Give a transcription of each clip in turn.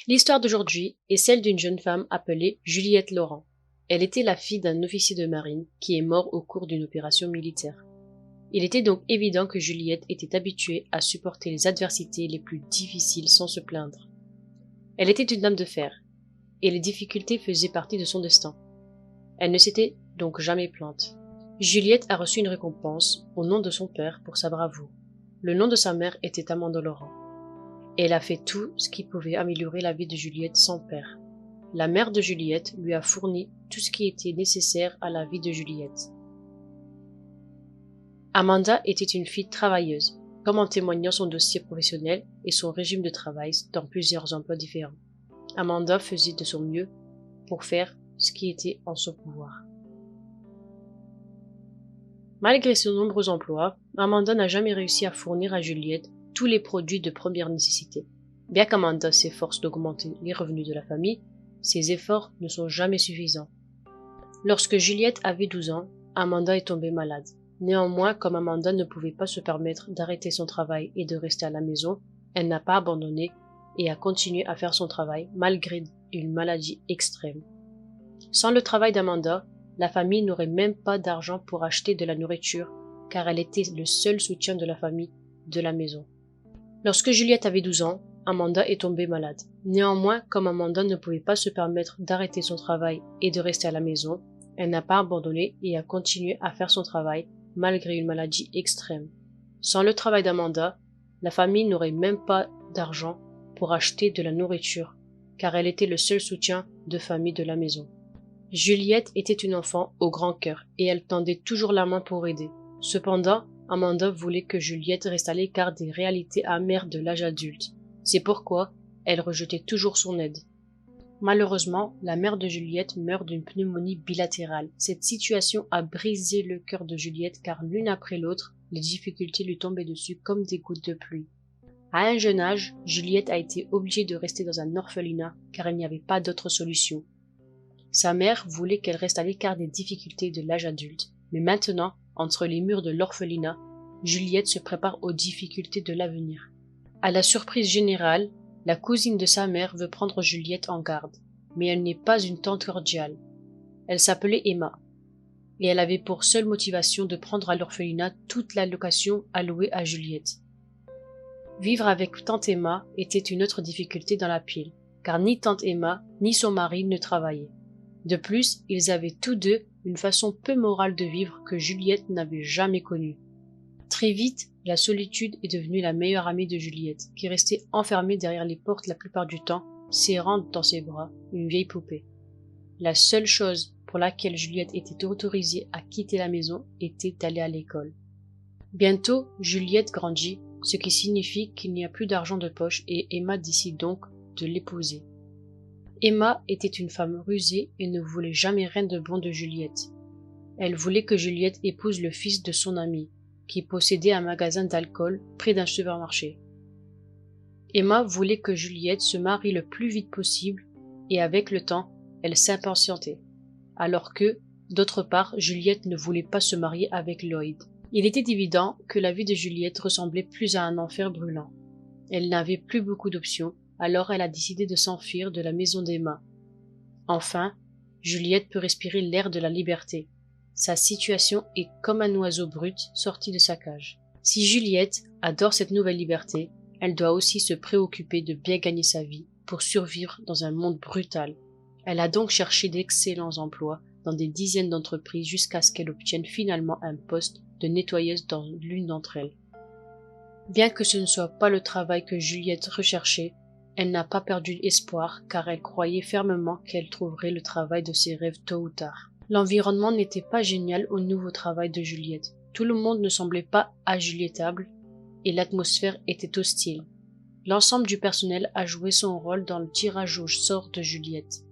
L'histoire d'aujourd'hui est celle d'une jeune femme appelée Juliette Laurent. Elle était la fille d'un officier de marine qui est mort au cours d'une opération militaire. Il était donc évident que Juliette était habituée à supporter les adversités les plus difficiles sans se plaindre. Elle était une dame de fer, et les difficultés faisaient partie de son destin. Elle ne s'était donc jamais plainte. Juliette a reçu une récompense au nom de son père pour sa bravoure. Le nom de sa mère était Amanda Laurent. Et elle a fait tout ce qui pouvait améliorer la vie de Juliette sans père. La mère de Juliette lui a fourni tout ce qui était nécessaire à la vie de Juliette. Amanda était une fille travailleuse, comme en témoignant son dossier professionnel et son régime de travail dans plusieurs emplois différents. Amanda faisait de son mieux pour faire ce qui était en son pouvoir. Malgré ses nombreux emplois, Amanda n'a jamais réussi à fournir à Juliette tous les produits de première nécessité. Bien qu'Amanda s'efforce d'augmenter les revenus de la famille, ses efforts ne sont jamais suffisants. Lorsque Juliette avait 12 ans, Amanda est tombée malade. Néanmoins, comme Amanda ne pouvait pas se permettre d'arrêter son travail et de rester à la maison, elle n'a pas abandonné et a continué à faire son travail malgré une maladie extrême. Sans le travail d'Amanda, la famille n'aurait même pas d'argent pour acheter de la nourriture, car elle était le seul soutien de la famille de la maison. Lorsque Juliette avait 12 ans, Amanda est tombée malade. Néanmoins, comme Amanda ne pouvait pas se permettre d'arrêter son travail et de rester à la maison, elle n'a pas abandonné et a continué à faire son travail malgré une maladie extrême. Sans le travail d'Amanda, la famille n'aurait même pas d'argent pour acheter de la nourriture, car elle était le seul soutien de famille de la maison. Juliette était une enfant au grand cœur et elle tendait toujours la main pour aider. Cependant, Amanda voulait que Juliette reste à l'écart des réalités amères de l'âge adulte. C'est pourquoi elle rejetait toujours son aide. Malheureusement, la mère de Juliette meurt d'une pneumonie bilatérale. Cette situation a brisé le cœur de Juliette car l'une après l'autre, les difficultés lui tombaient dessus comme des gouttes de pluie. À un jeune âge, Juliette a été obligée de rester dans un orphelinat car il n'y avait pas d'autre solution. Sa mère voulait qu'elle reste à l'écart des difficultés de l'âge adulte, mais maintenant, entre les murs de l'orphelinat, Juliette se prépare aux difficultés de l'avenir. À la surprise générale, la cousine de sa mère veut prendre Juliette en garde, mais elle n'est pas une tante cordiale. Elle s'appelait Emma, et elle avait pour seule motivation de prendre à l'orphelinat toute l'allocation allouée à Juliette. Vivre avec tante Emma était une autre difficulté dans la pile, car ni tante Emma ni son mari ne travaillaient. De plus, ils avaient tous deux une façon peu morale de vivre que Juliette n'avait jamais connue. Très vite, la solitude est devenue la meilleure amie de Juliette, qui restait enfermée derrière les portes la plupart du temps, serrant dans ses bras une vieille poupée. La seule chose pour laquelle Juliette était autorisée à quitter la maison était d'aller à l'école. Bientôt, Juliette grandit, ce qui signifie qu'il n'y a plus d'argent de poche et Emma décide donc de l'épouser. Emma était une femme rusée et ne voulait jamais rien de bon de Juliette. Elle voulait que Juliette épouse le fils de son ami, qui possédait un magasin d'alcool près d'un supermarché. Emma voulait que Juliette se marie le plus vite possible et avec le temps, elle s'impatientait. Alors que, d'autre part, Juliette ne voulait pas se marier avec Lloyd. Il était évident que la vie de Juliette ressemblait plus à un enfer brûlant. Elle n'avait plus beaucoup d'options, alors elle a décidé de s'enfuir de la maison d'Emma. Enfin, Juliette peut respirer l'air de la liberté. Sa situation est comme un oiseau brut sorti de sa cage. Si Juliette adore cette nouvelle liberté, elle doit aussi se préoccuper de bien gagner sa vie pour survivre dans un monde brutal. Elle a donc cherché d'excellents emplois dans des dizaines d'entreprises jusqu'à ce qu'elle obtienne finalement un poste de nettoyeuse dans l'une d'entre elles. Bien que ce ne soit pas le travail que Juliette recherchait, elle n'a pas perdu espoir car elle croyait fermement qu'elle trouverait le travail de ses rêves tôt ou tard. L'environnement n'était pas génial au nouveau travail de Juliette. Tout le monde ne semblait pas ajulietable et l'atmosphère était hostile. L'ensemble du personnel a joué son rôle dans le tirage au sort de Juliette.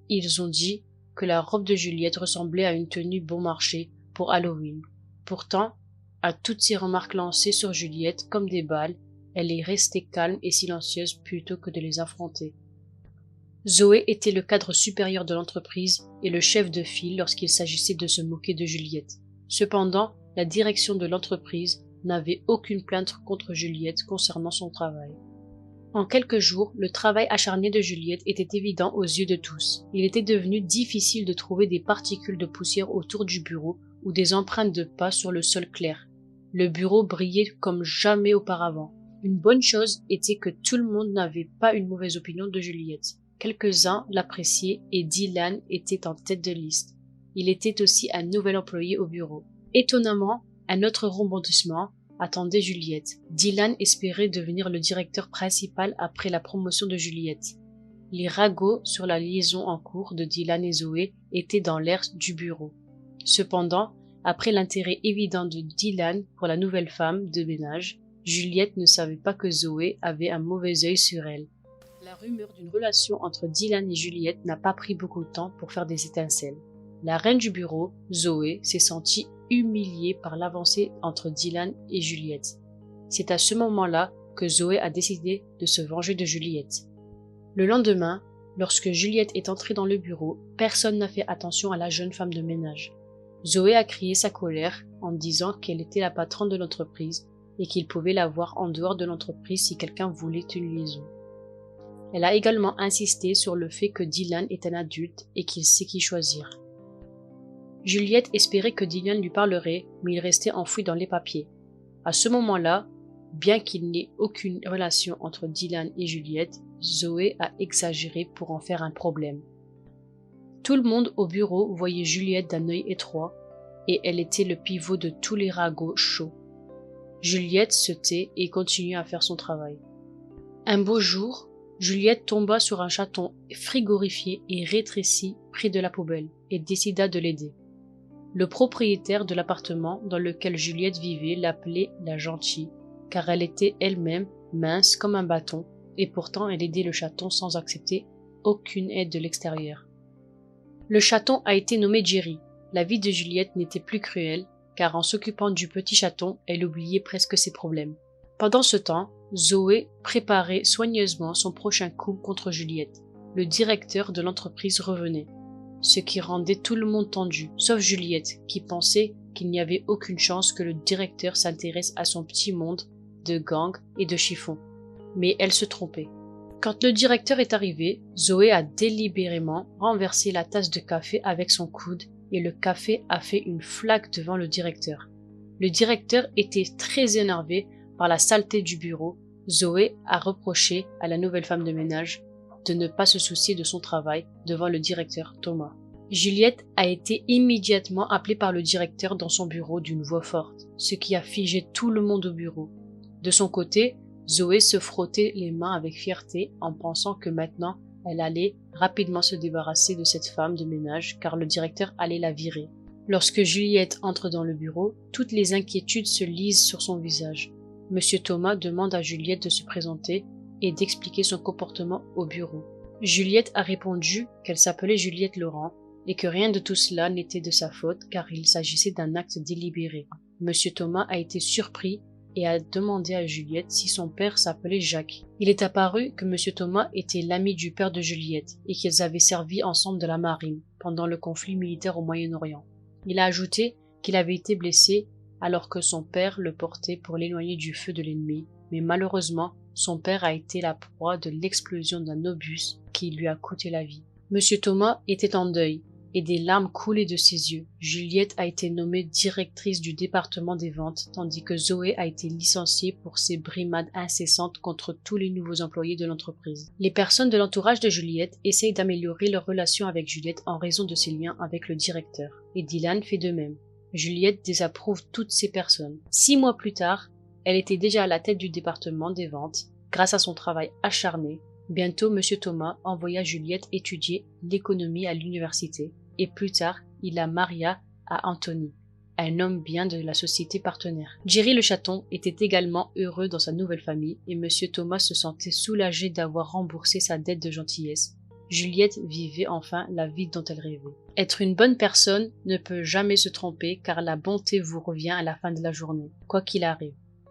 Ils ont dit que la robe de Juliette ressemblait à une tenue bon marché pour Halloween. Pourtant, à toutes ces remarques lancées sur Juliette comme des balles, elle est restée calme et silencieuse plutôt que de les affronter. Zoé était le cadre supérieur de l'entreprise et le chef de file lorsqu'il s'agissait de se moquer de Juliette. Cependant, la direction de l'entreprise n'avait aucune plainte contre Juliette concernant son travail. En quelques jours, le travail acharné de Juliette était évident aux yeux de tous. Il était devenu difficile de trouver des particules de poussière autour du bureau ou des empreintes de pas sur le sol clair. Le bureau brillait comme jamais auparavant. Une bonne chose était que tout le monde n'avait pas une mauvaise opinion de Juliette. Quelques-uns l'appréciaient et Dylan était en tête de liste. Il était aussi un nouvel employé au bureau. Étonnamment, un autre rebondissement attendait Juliette. Dylan espérait devenir le directeur principal après la promotion de Juliette. Les ragots sur la liaison en cours de Dylan et Zoé étaient dans l'air du bureau. Cependant, après l'intérêt évident de Dylan pour la nouvelle femme de ménage, Juliette ne savait pas que Zoé avait un mauvais œil sur elle. La rumeur d'une relation entre Dylan et Juliette n'a pas pris beaucoup de temps pour faire des étincelles. La reine du bureau, Zoé, s'est sentie humiliée par l'avancée entre Dylan et Juliette. C'est à ce moment-là que Zoé a décidé de se venger de Juliette. Le lendemain, lorsque Juliette est entrée dans le bureau, personne n'a fait attention à la jeune femme de ménage. Zoé a crié sa colère en disant qu'elle était la patronne de l'entreprise et qu'il pouvait la voir en dehors de l'entreprise si quelqu'un voulait une liaison. Elle a également insisté sur le fait que Dylan est un adulte et qu'il sait qui choisir. Juliette espérait que Dylan lui parlerait, mais il restait enfoui dans les papiers. À ce moment-là, bien qu'il n'y ait aucune relation entre Dylan et Juliette, Zoé a exagéré pour en faire un problème. Tout le monde au bureau voyait Juliette d'un œil étroit, et elle était le pivot de tous les ragots chauds. Juliette se tait et continue à faire son travail. Un beau jour, Juliette tomba sur un chaton frigorifié et rétréci près de la poubelle et décida de l'aider. Le propriétaire de l'appartement dans lequel Juliette vivait l'appelait la gentille, car elle était elle-même mince comme un bâton, et pourtant elle aidait le chaton sans accepter aucune aide de l'extérieur. Le chaton a été nommé Jerry. La vie de Juliette n'était plus cruelle, car en s'occupant du petit chaton, elle oubliait presque ses problèmes. Pendant ce temps, Zoé préparait soigneusement son prochain coup contre Juliette. Le directeur de l'entreprise revenait, ce qui rendait tout le monde tendu, sauf Juliette, qui pensait qu'il n'y avait aucune chance que le directeur s'intéresse à son petit monde de gang et de chiffon. Mais elle se trompait. Quand le directeur est arrivé, Zoé a délibérément renversé la tasse de café avec son coude et le café a fait une flaque devant le directeur. Le directeur était très énervé par la saleté du bureau. Zoé a reproché à la nouvelle femme de ménage de ne pas se soucier de son travail devant le directeur Thomas. Juliette a été immédiatement appelée par le directeur dans son bureau d'une voix forte, ce qui a figé tout le monde au bureau. De son côté, Zoé se frottait les mains avec fierté en pensant que maintenant elle allait rapidement se débarrasser de cette femme de ménage car le directeur allait la virer. Lorsque Juliette entre dans le bureau, toutes les inquiétudes se lisent sur son visage. Monsieur Thomas demande à Juliette de se présenter et d'expliquer son comportement au bureau. Juliette a répondu qu'elle s'appelait Juliette Laurent et que rien de tout cela n'était de sa faute car il s'agissait d'un acte délibéré. Monsieur Thomas a été surpris et a demandé à Juliette si son père s'appelait Jacques. Il est apparu que Monsieur Thomas était l'ami du père de Juliette et qu'ils avaient servi ensemble de la marine pendant le conflit militaire au Moyen-Orient. Il a ajouté qu'il avait été blessé alors que son père le portait pour l'éloigner du feu de l'ennemi, mais malheureusement, son père a été la proie de l'explosion d'un obus qui lui a coûté la vie. Monsieur Thomas était en deuil et des larmes coulaient de ses yeux. Juliette a été nommée directrice du département des ventes, tandis que Zoé a été licenciée pour ses brimades incessantes contre tous les nouveaux employés de l'entreprise. Les personnes de l'entourage de Juliette essayent d'améliorer leur relation avec Juliette en raison de ses liens avec le directeur, et Dylan fait de même. Juliette désapprouve toutes ces personnes. 6 mois plus tard, elle était déjà à la tête du département des ventes, grâce à son travail acharné. Bientôt, Monsieur Thomas envoya Juliette étudier l'économie à l'université, et plus tard, il la maria à Anthony, un homme bien de la société partenaire. Jerry le chaton était également heureux dans sa nouvelle famille, et Monsieur Thomas se sentait soulagé d'avoir remboursé sa dette de gentillesse. Juliette vivait enfin la vie dont elle rêvait. Être une bonne personne ne peut jamais se tromper, car la bonté vous revient à la fin de la journée, quoi qu'il arrive.